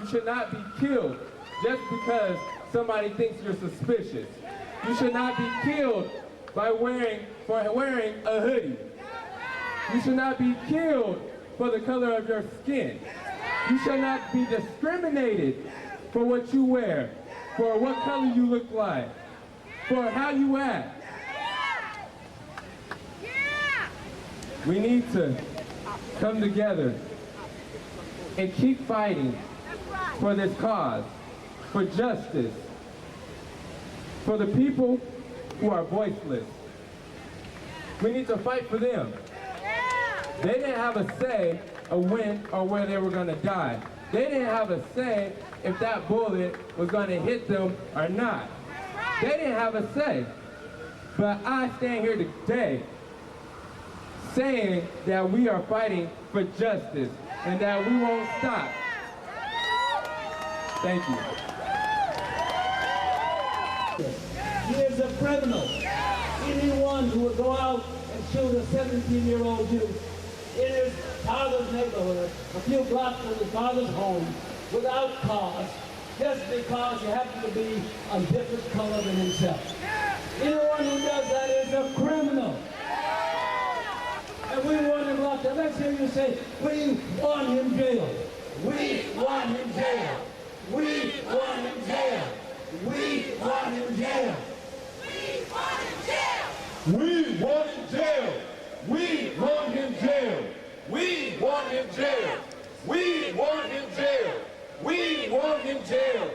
You should not be killed just because somebody thinks you're suspicious. You should not be killed for wearing a hoodie. You should not be killed for the color of your skin. You should not be discriminated for what you wear, for what color you look like, for how you act. We need to come together and keep fighting for this cause, for justice, for the people who are voiceless. We need to fight for them. They didn't have a say of when or where they were going to die. They didn't have a say if that bullet was going to hit them or not. They didn't have a say. But I stand here today saying that we are fighting for justice and that we won't stop. Thank you. He is a criminal. Anyone who would go out and shoot a 17-year-old youth in his father's neighborhood, a few blocks from his father's home, without cause, just because he happened to be a different color than himself. Anyone who does that is a criminal. And we want him locked up. Let's hear you say, we want him jailed. We want him jailed. We want him jailed. We want him jailed. We want him jailed. We want him jailed. We want him jailed. We want him jailed. We want him jailed. We want him jailed.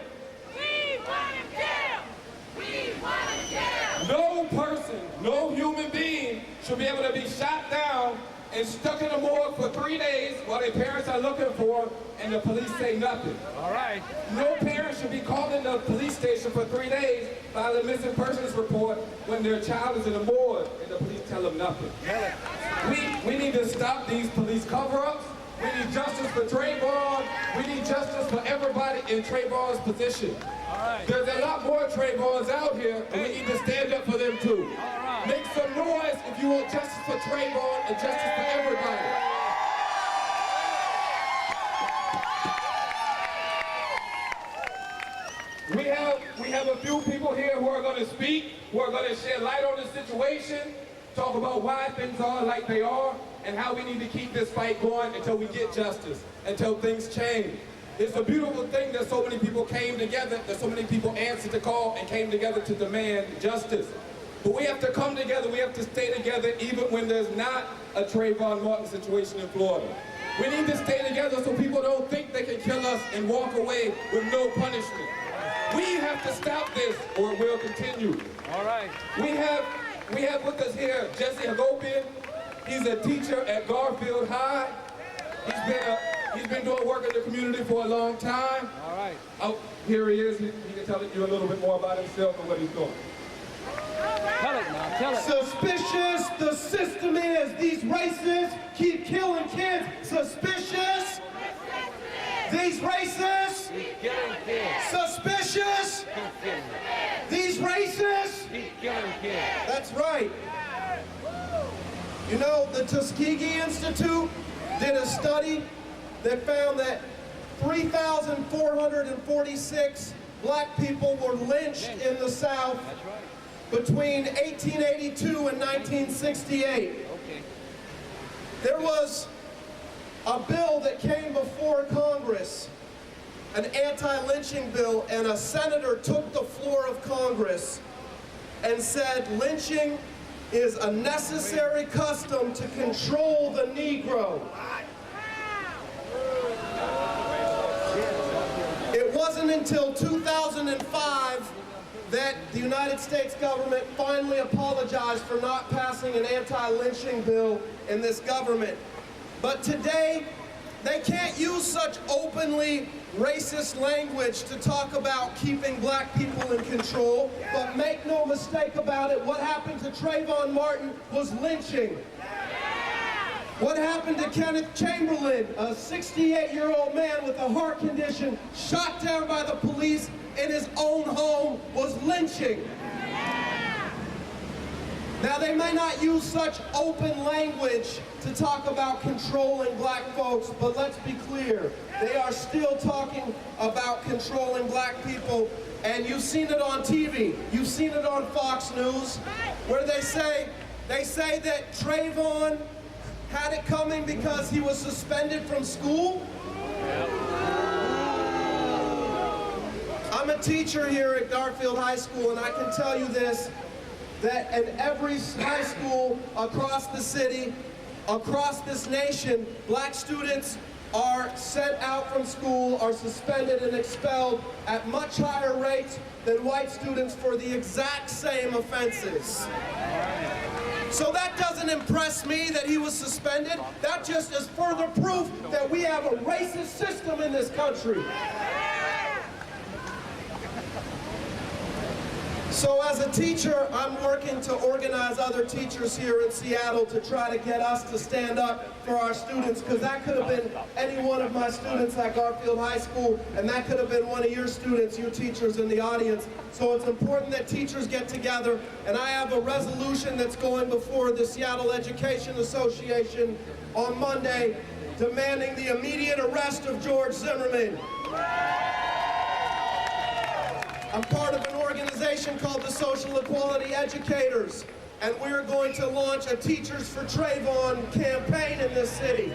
We want him jailed. No person, no human being should be able to be shot down and stuck in a morgue for 3 days while their parents are looking for them and the police say nothing. All right. No parent should be called in the police station for 3 days by the missing persons report when their child is in a morgue and the police tell them nothing. We need to stop these police cover-ups. We need justice for Trayvon. We need justice for everybody in Trayvon's position. All right. There's a lot more Trayvons out here, and we need to stand up for them too. All right. Make some noise if you want justice for Trayvon and justice for everybody. We have a few people here who are going to speak, who are going to shed light on the situation, talk about why things are like they are, and how we need to keep this fight going until we get justice, until things change. It's a beautiful thing that so many people came together, that so many people answered the call and came together to demand justice. But we have to come together, we have to stay together even when there's not a Trayvon Martin situation in Florida. We need to stay together so people don't think they can kill us and walk away with no punishment. We have to stop this or it will continue. All right. We have with us here Jesse Hagopian. He's a teacher at Garfield High. He's been doing work in the community for a long time. All right. Oh, here he is. He can tell you a little bit more about himself and what he's doing. Tell it now, tell it. Suspicious the system is. These racists keep killing kids. Suspicious. These racists Keep killing kids. suspicious. Keep killing These racists. Keep killing kids. That's right. You know, the Tuskegee Institute did a study that found that 3,446 black people were lynched in the South between 1882 and 1968. Okay. There was a bill that came before Congress, an anti-lynching bill, and a senator took the floor of Congress and said lynching is a necessary custom to control the Negro. It wasn't until 2005 that the United States government finally apologized for not passing an anti-lynching bill in this government. But today, they can't use such openly racist language to talk about keeping black people in control. But make no mistake about it, what happened to Trayvon Martin was lynching. What happened to Kenneth Chamberlain, a 68-year-old man with a heart condition, shot down by the police in his own home, was lynching. Now, they may not use such open language to talk about controlling black folks, but let's be clear, they are still talking about controlling black people, and you've seen it on TV, you've seen it on Fox News, where they say that Trayvon had it coming because he was suspended from school. I'm a teacher here at Garfield High School, and I can tell you this, that in every high school across the city, across this nation, black students are sent out from school, are suspended and expelled at much higher rates than white students for the exact same offenses. So that doesn't impress me that he was suspended. That just is further proof that we have a racist system in this country. So as a teacher, I'm working to organize other teachers here in Seattle to try to get us to stand up for our students, because that could have been any one of my students at Garfield High School, and that could have been one of your students, your teachers in the audience. So it's important that teachers get together, and I have a resolution that's going before the Seattle Education Association on Monday demanding the immediate arrest of George Zimmerman. I'm part of an organization called the Social Equality Educators, and we're going to launch a Teachers for Trayvon campaign in this city.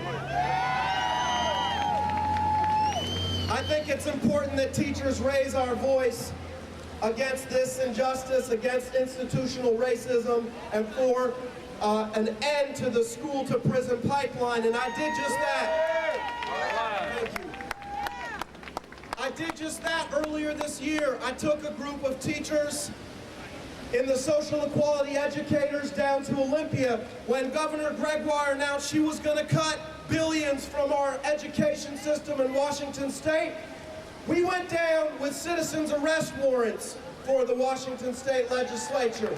I think it's important that teachers raise our voice against this injustice, against institutional racism, and for an end to the school-to-prison pipeline, and I did just that. Thank you. I did just that earlier this year. I took a group of teachers in the Social Equality Educators down to Olympia when Governor Gregoire announced she was going to cut billions from our education system in Washington State. We went down with citizens' arrest warrants for the Washington State Legislature.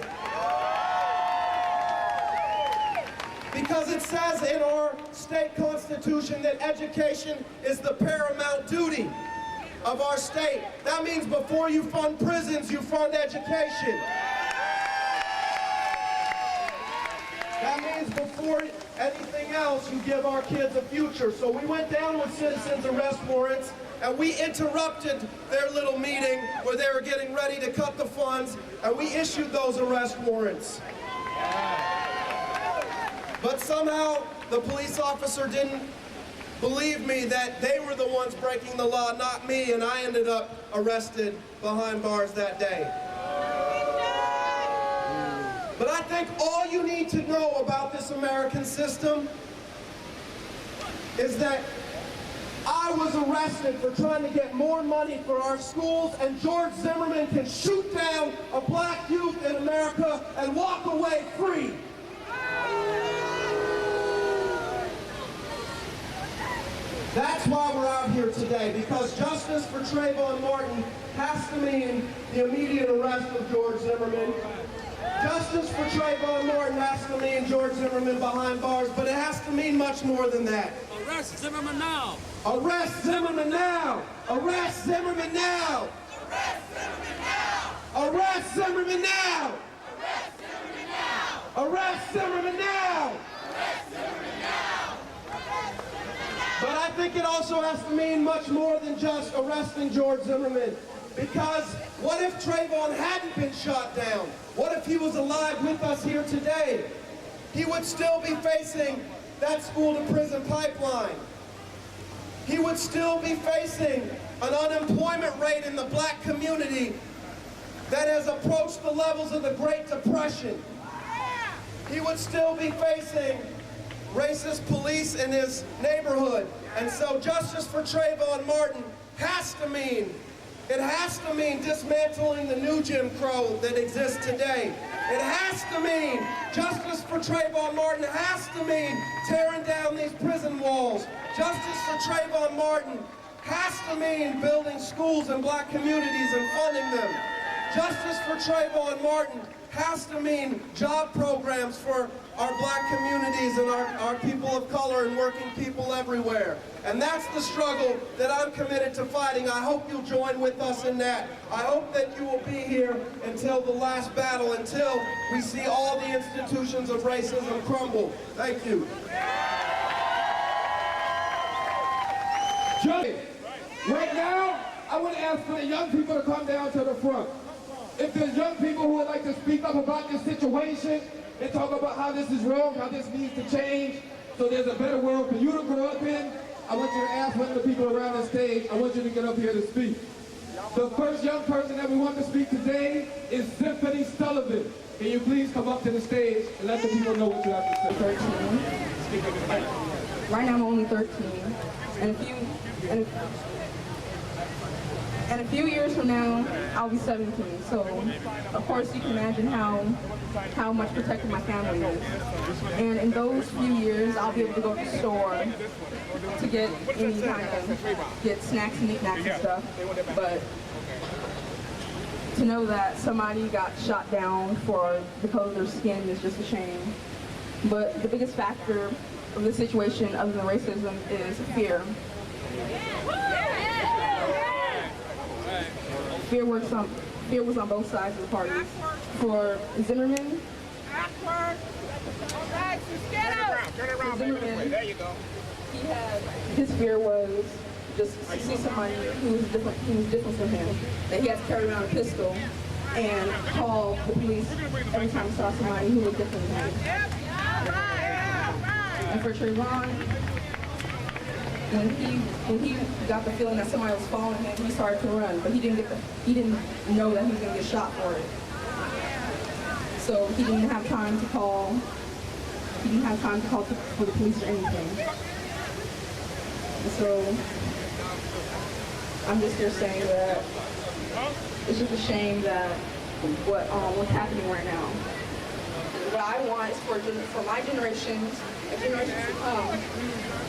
Because it says in our state constitution that education is the paramount duty of our state. That means before you fund prisons, you fund education. That means before anything else, you give our kids a future. So we went down with citizens' arrest warrants, and we interrupted their little meeting where they were getting ready to cut the funds, and we issued those arrest warrants. But somehow the police officer didn't believe me that they were the ones breaking the law, not me, and I ended up arrested behind bars that day. But I think all you need to know about this American system is that I was arrested for trying to get more money for our schools, and George Zimmerman can shoot down a black youth in America and walk away free. That's why we're out here today, because justice for Trayvon Martin has to mean the immediate arrest of George Zimmerman. Justice for Trayvon Martin has to mean George Zimmerman behind bars, but it has to mean much more than that. Arrest Zimmerman now! Arrest Zimmerman now! Arrest Zimmerman now! Arrest Zimmerman now! Arrest Zimmerman now! Arrest Zimmerman now! Arrest Zimmerman now! Arrest Zimmerman now! But I think it also has to mean much more than just arresting George Zimmerman. Because what if Trayvon hadn't been shot down? What if he was alive with us here today? He would still be facing that school-to-prison pipeline. He would still be facing an unemployment rate in the black community that has approached the levels of the Great Depression. He would still be facing racist police in his neighborhood. And so justice for Trayvon Martin has to mean dismantling the new Jim Crow that exists today. It has to mean justice for Trayvon Martin has to mean tearing down these prison walls. Justice for Trayvon Martin has to mean building schools in black communities and funding them. Justice for Trayvon Martin has to mean job programs for our black communities and our people of color and working people everywhere. And that's the struggle that I'm committed to fighting. I hope you'll join with us in that. I hope that you will be here until the last battle, until we see all the institutions of racism crumble. Thank you. Right now, I want to ask for the young people to come down to the front. If there's young people who would like to speak up about this situation and talk about how this is wrong, how this needs to change, so there's a better world for you to grow up in, I want you to ask one of the people around the stage, I want you to get up here to speak. The first young person that we want to speak today is Symphony Sullivan. Can you please come up to the stage and let the people know what you have to say? 13. Right now I'm only 13. And a few years from now, I'll be 17. So, of course, you can imagine how much protected my family is. And in those few years, I'll be able to go to the store to get any kind of, get snacks and knickknacks and stuff. But to know that somebody got shot down for the color of their skin is just a shame. But the biggest factor of the situation, other than racism, is fear. Fear was on both sides of the parties. For Zimmerman, his fear was just to see somebody who was different from him, that he had to carry around a pistol and call the police every time he saw somebody who looked different than him. And for Trayvon, when he got the feeling that somebody was following him, he started to run, but he didn't know that he was going to get shot for it. So he didn't have time to call. He didn't have time to call for the police or anything. And so I'm just here saying that it's just a shame that what's happening right now. What I want is for my generations and generations to come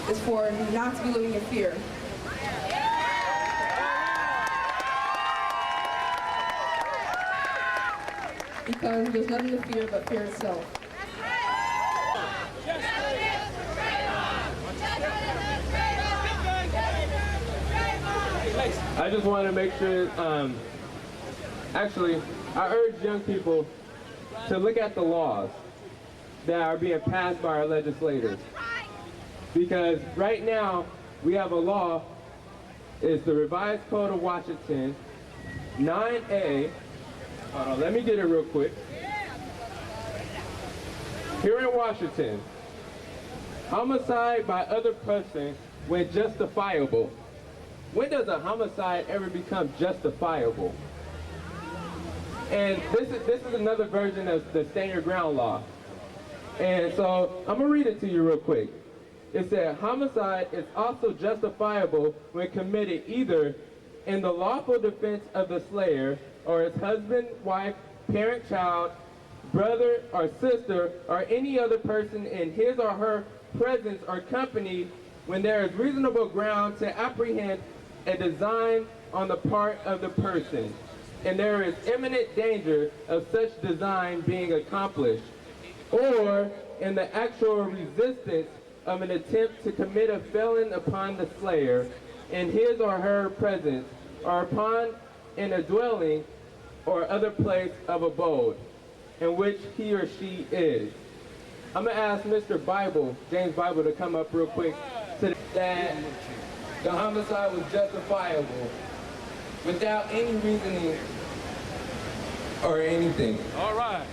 is for not to be living in fear. Because there's nothing to fear but fear itself. I just want to make sure, actually, I urge young people to look at the laws that are being passed by our legislators. Because right now, we have a law, it's the Revised Code of Washington, 9A. Hold on, let me get it real quick. Here in Washington, homicide by other person when justifiable. When does a homicide ever become justifiable? And this is another version of the Stand Your Ground law. And so I'm gonna read it to you real quick. It said, homicide is also justifiable when committed either in the lawful defense of the slayer or his husband, wife, parent, child, brother or sister, or any other person in his or her presence or company when there is reasonable ground to apprehend a design on the part of the person, and there is imminent danger of such design being accomplished, or in the actual resistance of an attempt to commit a felon upon the slayer in his or her presence, or upon in a dwelling or other place of abode in which he or she is. I'm gonna ask Mr. Bible, James Bible, to come up real quick to that the homicide was justifiable without any reasoning or anything. All right.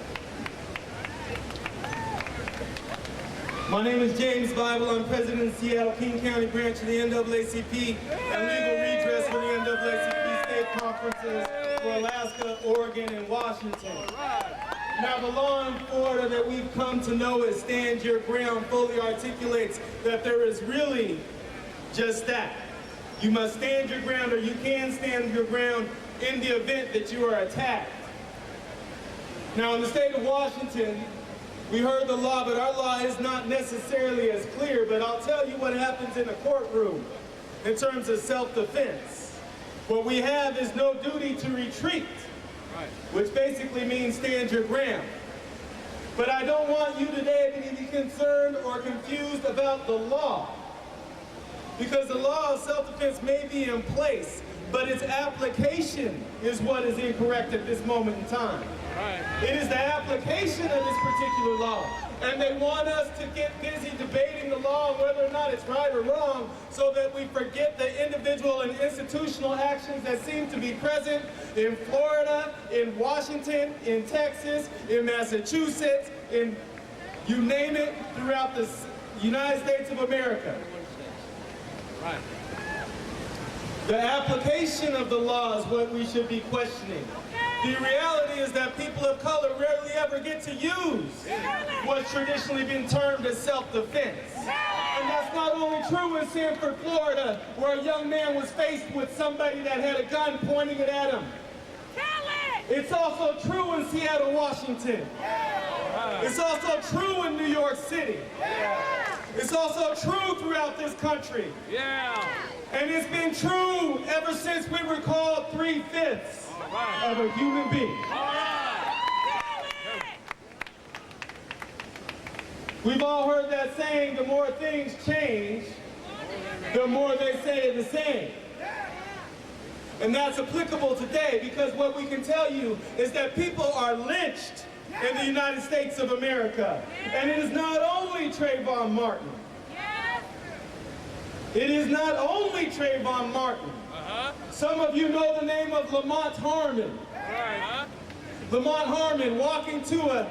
My name is James Bible. I'm president of the Seattle King County branch of the NAACP and legal redress for the NAACP state conferences for Alaska, Oregon, and Washington. Now, the law in Florida that we've come to know as Stand Your Ground fully articulates that there is really just that. You must stand your ground, or you can stand your ground in the event that you are attacked. Now, in the state of Washington, we heard the law, but our law is not necessarily as clear, but I'll tell you what happens in a courtroom in terms of self-defense. What we have is no duty to retreat. which basically means stand your ground. But I don't want you today to be concerned or confused about the law, because the law of self-defense may be in place, but its application is what is incorrect at this moment in time. It is the application of this particular law. And they want us to get busy debating the law and whether or not it's right or wrong, so that we forget the individual and institutional actions that seem to be present in Florida, in Washington, in Texas, in Massachusetts, in you name it, throughout the United States of America. Right. The application of the law is what we should be questioning. The reality is that people of color rarely ever get to use what's traditionally been termed as self-defense. And that's not only true in Sanford, Florida, where a young man was faced with somebody that had a gun pointing it at him. It's also true in Seattle, Washington. It's also true in New York City. It's also true throughout this country. And it's been true ever since we were called 3/5 of a human being. We've all heard that saying, the more things change, the more they say the same. And that's applicable today, because what we can tell you is that people are lynched in the United States of America. And it is not only Trayvon Martin. It is not only Trayvon Martin. Some of you know the name of Lamont Harmon. Lamont Harmon walking to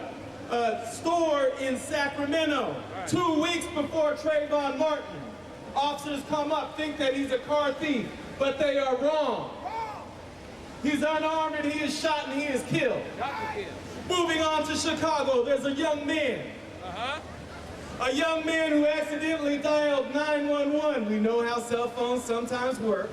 a store in Sacramento 2 weeks before Trayvon Martin. Officers come up, think that he's a car thief, but they are wrong. He's unarmed and he is shot and he is killed. Moving on to Chicago, there's a young man. A young man who accidentally dialed 911. We know how cell phones sometimes work.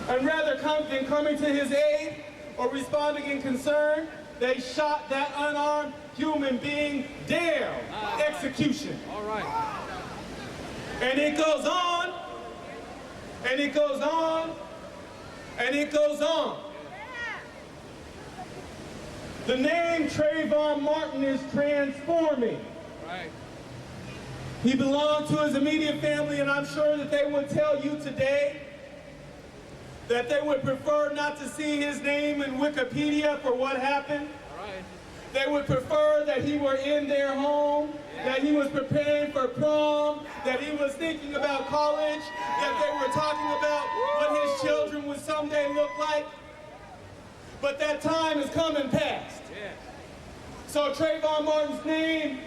And rather than coming to his aid or responding in concern, they shot that unarmed human being down. Execution. And it goes on, and it goes on, and it goes on. The name Trayvon Martin is transforming. He belonged to his immediate family, and I'm sure that they would tell you today that they would prefer not to see his name in Wikipedia for what happened. They would prefer that he were in their home, that he was preparing for prom, that he was thinking about college, that they were talking about what his children would someday look like. But that time is coming past. So Trayvon Martin's name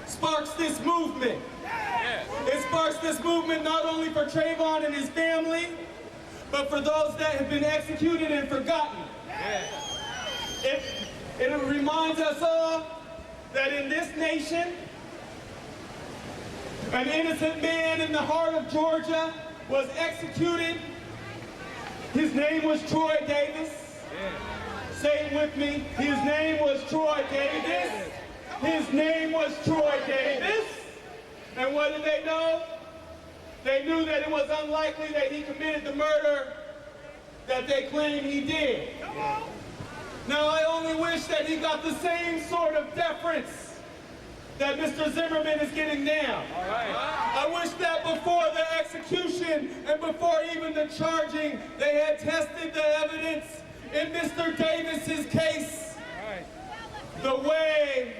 sparks this movement. It sparks this movement not only for Trayvon and his family, but for those that have been executed and forgotten. It reminds us all that in this nation, an innocent man in the heart of Georgia was executed. His name was Troy Davis. Say it with me. His name was Troy Davis. His name was Troy Davis. And what did they know? They knew that it was unlikely that he committed the murder that they claim he did. Now, I only wish that he got the same sort of deference that Mr. Zimmerman is getting now. I wish that before the execution and before even the charging, they had tested the evidence in Mr. Davis's case the way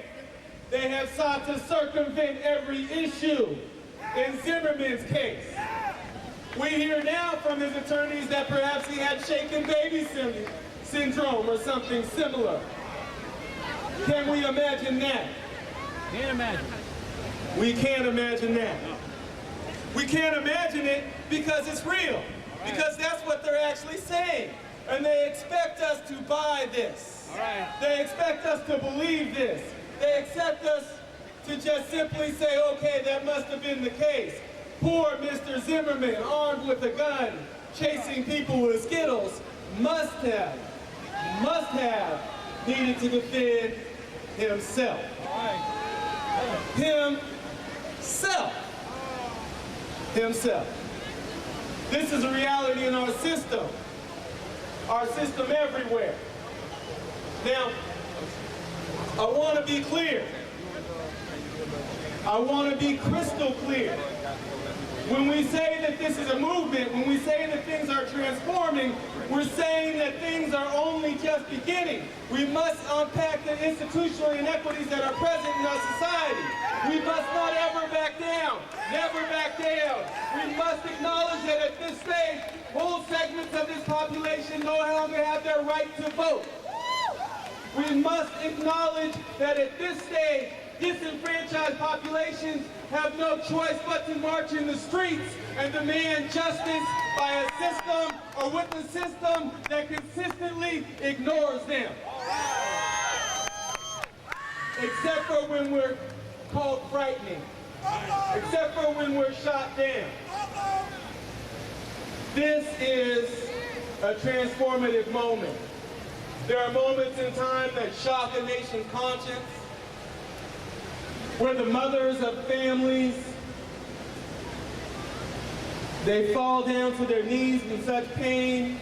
they have sought to circumvent every issue in Zimmerman's case. We hear now from his attorneys that perhaps he had shaken baby syndrome or something similar. Can we imagine that? Can't imagine. We can't imagine that. We can't imagine it because it's real. Because that's what they're actually saying. And they expect us to buy this. They expect us to believe this. They expect us to just simply say, okay, that must have been the case. Poor Mr. Zimmerman, armed with a gun, chasing people with skittles, must have needed to defend himself. Himself. This is a reality in our system. our system everywhere. Now, I want to be clear. I want to be crystal clear. When we say that this is a movement, when we say that things are transforming, we're saying that things are only just beginning. We must unpack the institutional inequities that are present in our society. We must not ever back down, never back down. We must acknowledge that at this stage, whole segments of this population no longer have their right to vote. We must acknowledge that at this stage, disenfranchised populations have no choice but to march in the streets and demand justice by a system or with a system that consistently ignores them. Except for when we're called frightening. Except for when we're shot down. This is a transformative moment. There are moments in time that shock a nation's conscience, where the mothers of families, they fall down to their knees in such pain,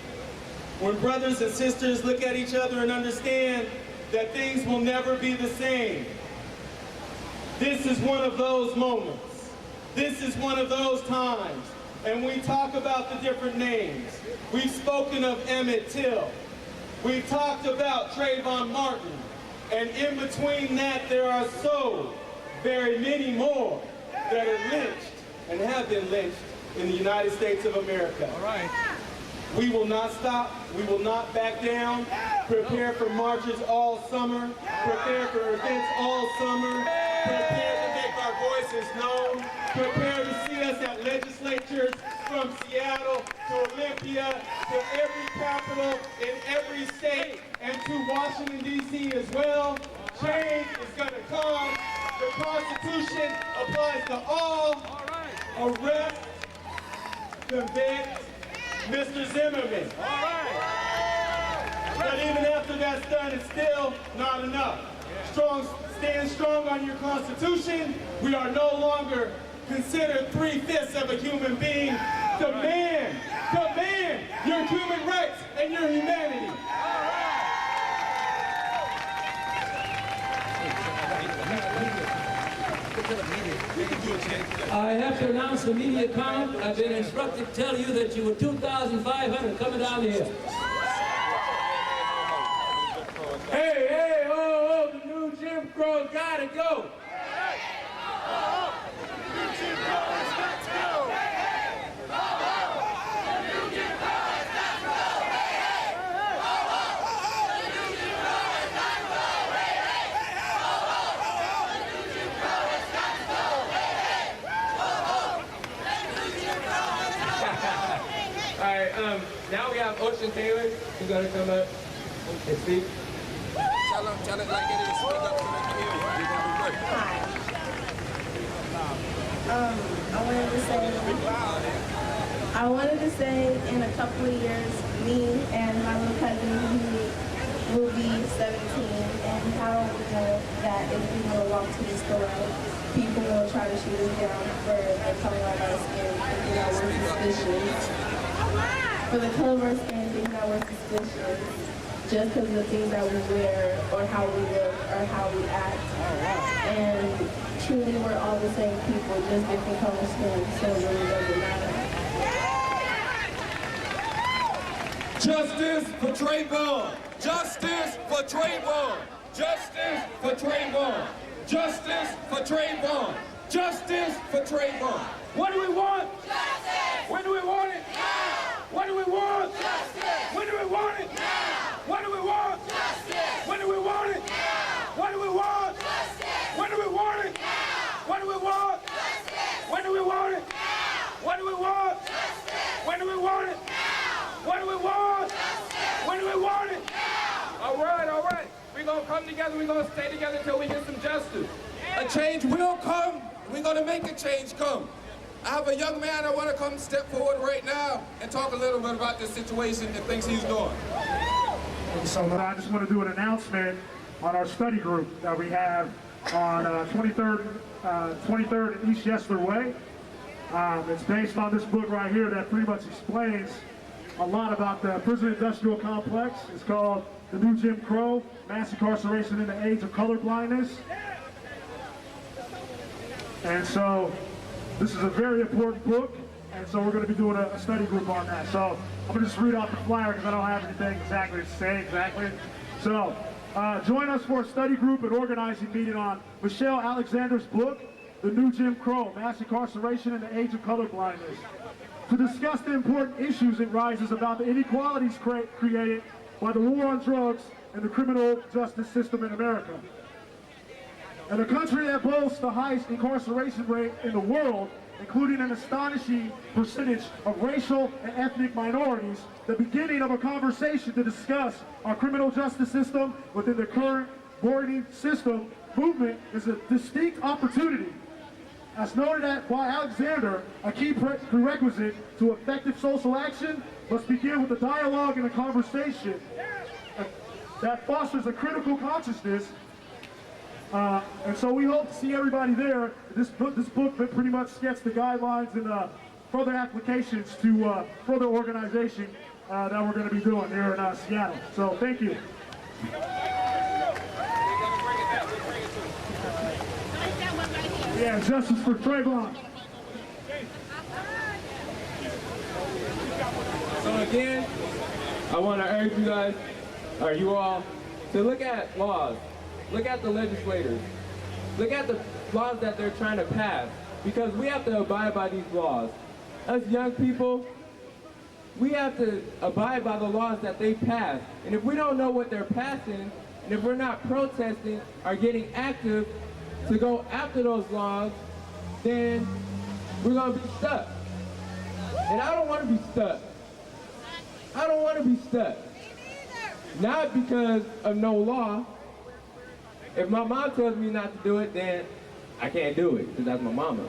when brothers and sisters look at each other and understand that things will never be the same. This is one of those moments. This is one of those times. And we talk about the different names. We've spoken of Emmett Till. We've talked about Trayvon Martin. And in between that, there are so very many more that are lynched and have been lynched in the United States of America. All right. We will not stop. We will not back down. Prepare for marches all summer. Prepare for events all summer. Prepare to make our voices known. Prepare to see us at legislatures from Seattle to Olympia to every capital in every state and to Washington, D.C. as well. Change is going to come. The Constitution applies to all. Arrest, convict Mr. Zimmerman. But even after that's done, it's still not enough. Stand strong on your Constitution. We are no longer considered 3/5 of a human being. Demand your human rights and your humanity. I have to announce the media count. I've been instructed to tell you that you were 2,500 coming down here. Hey, oh, the new Jim Crow gotta go. Now we have Ocean Taylor, who's gonna come up and speak. Tell it like it is. Speak up so they can hear you. You're gonna be great. Hi. I wanted to say in a couple of years, me and my little cousin will be 17, and how we know that if we will walk to the store, people will try to shoot us down for the color of our skin, thinking that we're suspicious. For the color of our skin, thinking that we're suspicious, just because of the things that we wear, or how we look, or how we act. And truly, we're all the same people, just different color skin, so it really doesn't matter. Justice for Trayvon! Justice for Trayvon! Justice for Trayvon! Justice for Trayvon! Justice for Trayvon! What do we want? Justice! When do we want it? Now! What do we want? Justice! When do we want it? Now! What do we want? Justice! When do we want it? Now! What do we want? Justice! When do we want it? Now! What do we want? Justice! When do we want it? Now! What do we want? Justice! When do we want it? Now! What do we want? Justice! When do we want it? Now! All right. We're going to come together. We're going to stay together until we get some justice. A change will come. We're going to make a change come. I have a young man I want to come step forward right now and talk a little bit about this situation and things he's doing. So I just want to do an announcement on our study group that we have on 23rd and East Yesler Way. It's based on this book right here that pretty much explains a lot about the prison industrial complex. It's called The New Jim Crow, Mass Incarceration in the Age of Colorblindness. And so this is a very important book, and so we're going to be doing a study group on that. So I'm going to just read off the flyer because I don't have anything exactly to say exactly. So join us for a study group and organizing meeting on Michelle Alexander's book, The New Jim Crow, Mass Incarceration in the Age of Colorblindness, to discuss the important issues it raises about the inequalities created by the war on drugs and the criminal justice system in America. And a country that boasts the highest incarceration rate in the world, including an astonishing percentage of racial and ethnic minorities, the beginning of a conversation to discuss our criminal justice system within the current voting system movement is a distinct opportunity. As noted by Alexander, a key prerequisite to effective social action must begin with a dialogue and a conversation that fosters a critical consciousness. And so we hope to see everybody there. This book pretty much gets the guidelines and further applications to further organization that we're going to be doing here in Seattle. So thank you. Yeah, justice for Trayvon. So again, I want to urge you guys, or you all, to look at laws. Look at the legislators. Look at the laws that they're trying to pass, because we have to abide by these laws. Us young people, we have to abide by the laws that they pass. And if we don't know what they're passing, and if we're not protesting or getting active to go after those laws, then we're going to be stuck. And I don't want to be stuck. I don't want to be stuck. Not because of no law. If my mom tells me not to do it, then I can't do it, because that's my mama.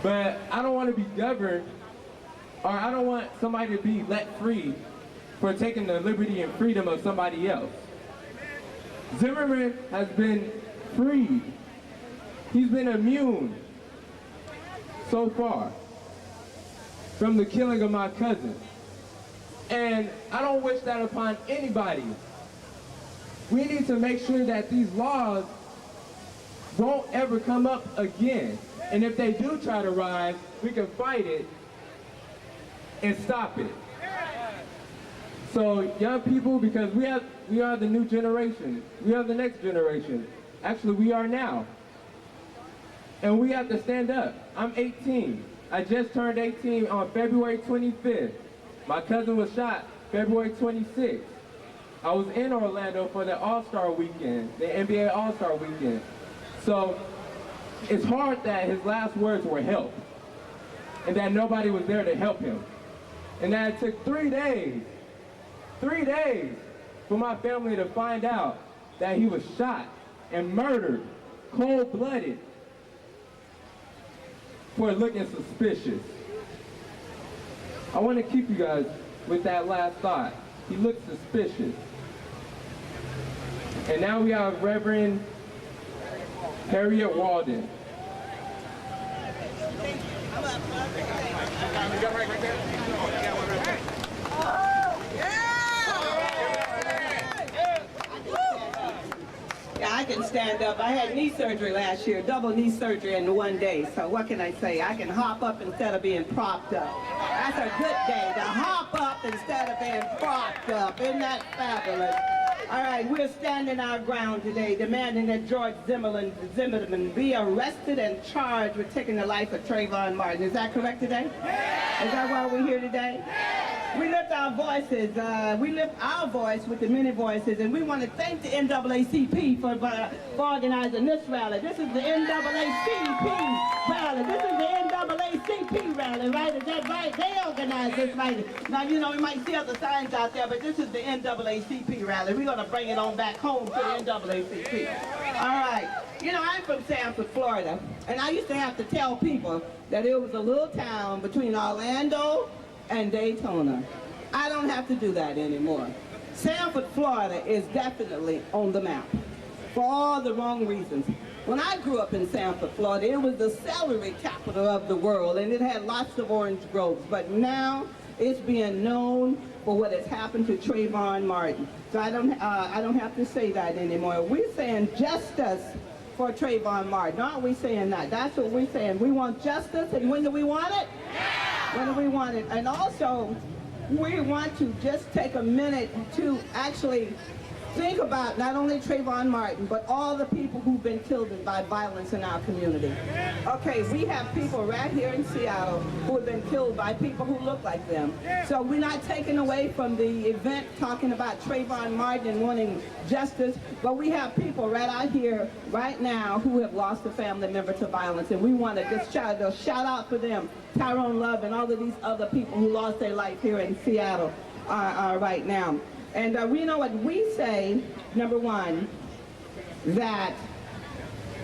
But I don't want to be governed, or I don't want somebody to be let free for taking the liberty and freedom of somebody else. Zimmerman has been freed. He's been immune so far from the killing of my cousin. And I don't wish that upon anybody. We need to make sure that these laws won't ever come up again. And if they do try to rise, we can fight it and stop it. So young people, because we are the new generation. We are the next generation. Actually, we are now. And we have to stand up. I'm 18. I just turned 18 on February 25th. My cousin was shot February 26th. I was in Orlando for the All-Star weekend, the NBA All-Star weekend. So it's hard that his last words were help, and that nobody was there to help him. And that it took 3 days for my family to find out that he was shot and murdered, cold-blooded, for looking suspicious. I want to keep you guys with that last thought. He looked suspicious. And now we have Reverend Harriet Walden. Yeah, I can stand up. I had knee surgery last year, double knee surgery in one day. So what can I say? I can hop up instead of being propped up. That's a good day, to hop up instead of being propped up. Isn't that fabulous? All right, we're standing our ground today, demanding that George Zimmerman be arrested and charged with taking the life of Trayvon Martin. Is that correct today? Is that why we're here today? We lift our voices, we lift our voice with the many voices, and we want to thank the NAACP for organizing this rally. This is the NAACP rally. This is the NAACP rally, right? Is that right? They organized this rally. Now, you know, we might see other signs out there, but this is the NAACP rally. We're going to bring it on back home to the NAACP. All right. You know, I'm from Sanford, Florida, and I used to have to tell people that it was a little town between Orlando and Daytona. I don't have to do that anymore. Sanford, Florida is definitely on the map for all the wrong reasons. When I grew up in Sanford, Florida, it was the celery capital of the world, and it had lots of orange groves. But now It's being known for what has happened to Trayvon Martin. So I don't have to say that anymore. We're saying justice for Trayvon Martin. Aren't we saying that? That's what we're saying. We want justice, and when do we want it? When do we want it? And also, we want to just take a minute to actually think about not only Trayvon Martin, but all the people who've been killed by violence in our community. Okay, we have people right here in Seattle who have been killed by people who look like them. So we're not taking away from the event talking about Trayvon Martin and wanting justice, but we have people right out here right now who have lost a family member to violence, and we want to just shout out for them, Tyrone Love and all of these other people who lost their life here in Seattle right now. And we know what we say, number one, that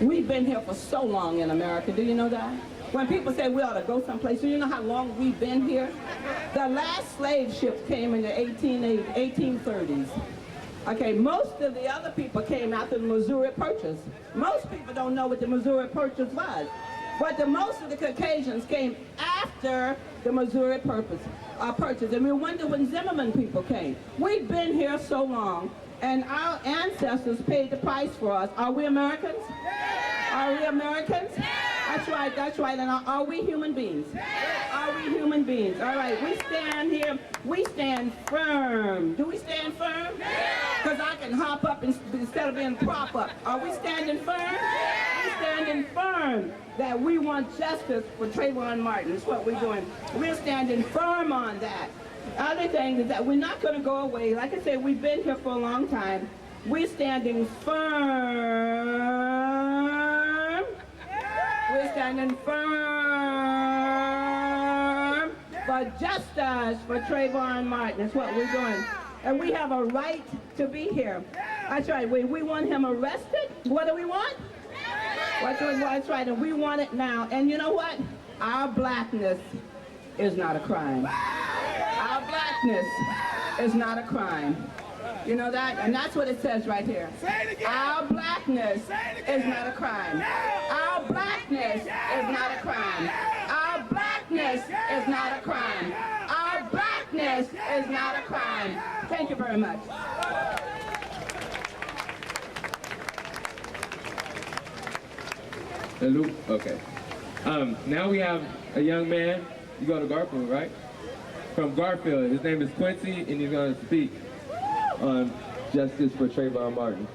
we've been here for so long in America. Do you know that? When people say we ought to go someplace, do you know how long we've been here? The last slave ships came in the 1830s. Okay, most of the other people came after the Missouri Purchase. Most people don't know what the Missouri Purchase was. But most of the Caucasians came after the Missouri Purchase. And we wonder when Zimmerman people came. We've been here so long, and our ancestors paid the price for us. Are we Americans? Are we Americans? That's right, that's right. And are we human beings? Are we human beings? All right, we stand here, we stand firm. Do we stand firm? Because I can hop up instead of being prop up. Are we standing firm? We're standing firm that we want justice for Trayvon Martin. That's what we're doing. We're standing firm on that. Other thing is that we're not going to go away. Like I said, we've been here for a long time. We're standing firm. We're standing firm for justice for Trayvon Martin. That's what we're doing. And we have a right to be here. That's right. We want him arrested. What do we want? That's right. And we want it now. And you know what? Our blackness is not a crime. Our blackness is not a crime. You know that? And that's what it says right here. Our blackness is not a crime. Our blackness is not a crime. Our blackness is not a crime. Our blackness is not a crime. Thank you very much. Hello? Okay. Now we have a young man. You go to Garfield, right? From Garfield. His name is Quincy, and he's going to speak on justice for Trayvon Martin.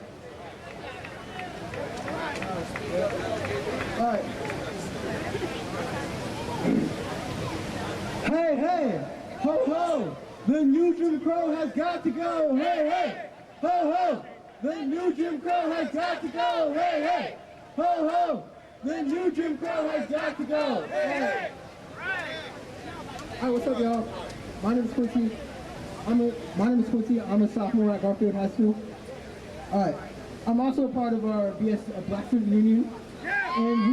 All right. Hey, hey, ho, ho, the new Jim Crow has got to go. Hey, hey, ho, ho, the new Jim Crow has got to go. Hey, hey, ho, ho, the new Jim Crow has got to go. Hey. Hi, what's up, y'all? My name is Quincy. I'm a sophomore at Garfield High School. All right. I'm also a part of our BS Black Student Union, and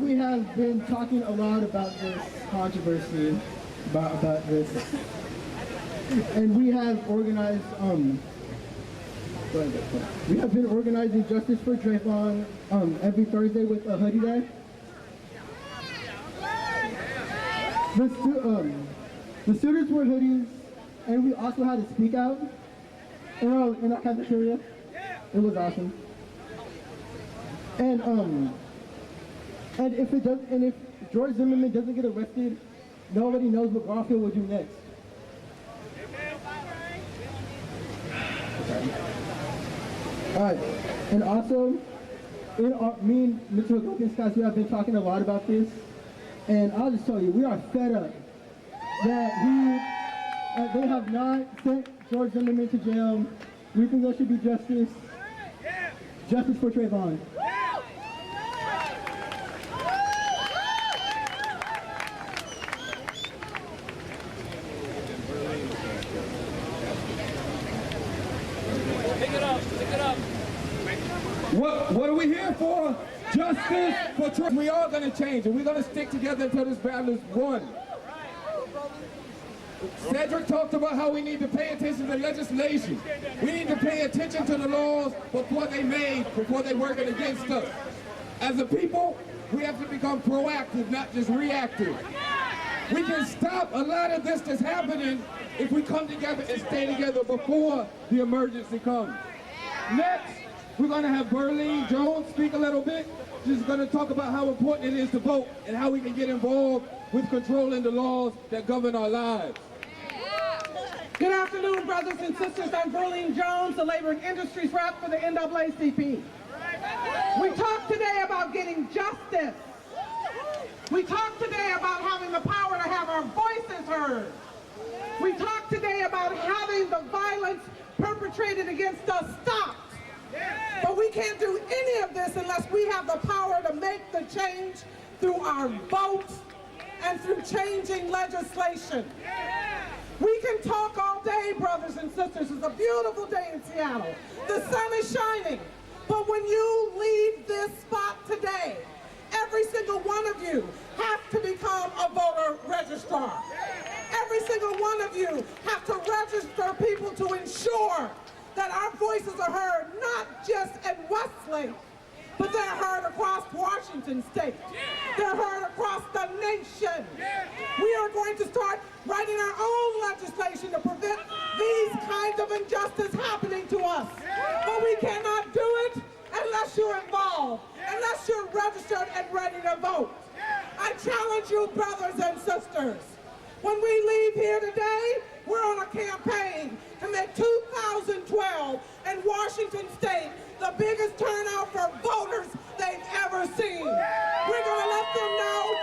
we have been talking a lot about this controversy, about this, and we have organized. We have been organizing justice for Trayvon every Thursday with a hoodie day. The students wore hoodies, and we also had a speak out in our cafeteria. It was awesome. And if George Zimmerman doesn't get arrested, nobody knows what Garfield will do next. All right, and also, me and Mr. Hogan Scott, we have been talking a lot about this. And I'll just tell you, we are fed up that they have not sent George Zimmerman to jail. We think there should be justice. Justice for Trayvon. Pick it up, pick it up. What are we here for? Justice for Trayvon. We are going to change, and we're going to stick together until this battle is won. Cedric talked about how we need to pay attention to legislation. We need to pay attention to the laws before they working against us. As a people, We have to become proactive, not just reactive. We can stop a lot of this that's happening if we come together and stay together before the emergency comes. Next, we're going to have Berlene Jones speak a little bit. She's going to talk about how important it is to vote and how we can get involved with controlling the laws that govern our lives. Good afternoon, brothers and sisters. I'm Berlene Jones, the Labor and Industries rep for the NAACP. We talked today about getting justice. We talked today about having the power to have our voices heard. We talked today about having the violence perpetrated against us stopped. But we can't do any of this unless we have the power to make the change through our votes and through changing legislation. We can talk all day, brothers and sisters. It's a beautiful day in Seattle. The sun is shining. But when you leave this spot today, every single one of you have to become a voter registrar. Every single one of you have to register people to ensure that our voices are heard, not just in Westlake, but they're heard across Washington State. They're heard across the nation. We are going to start writing our own legislation to prevent these kinds of injustice happening to us. But we cannot do it unless you're involved, unless you're registered and ready to vote. I challenge you, brothers and sisters. When we leave here today, we're on a campaign to make 2012 in Washington State the biggest turnout for voters they've ever seen. We're going to let them know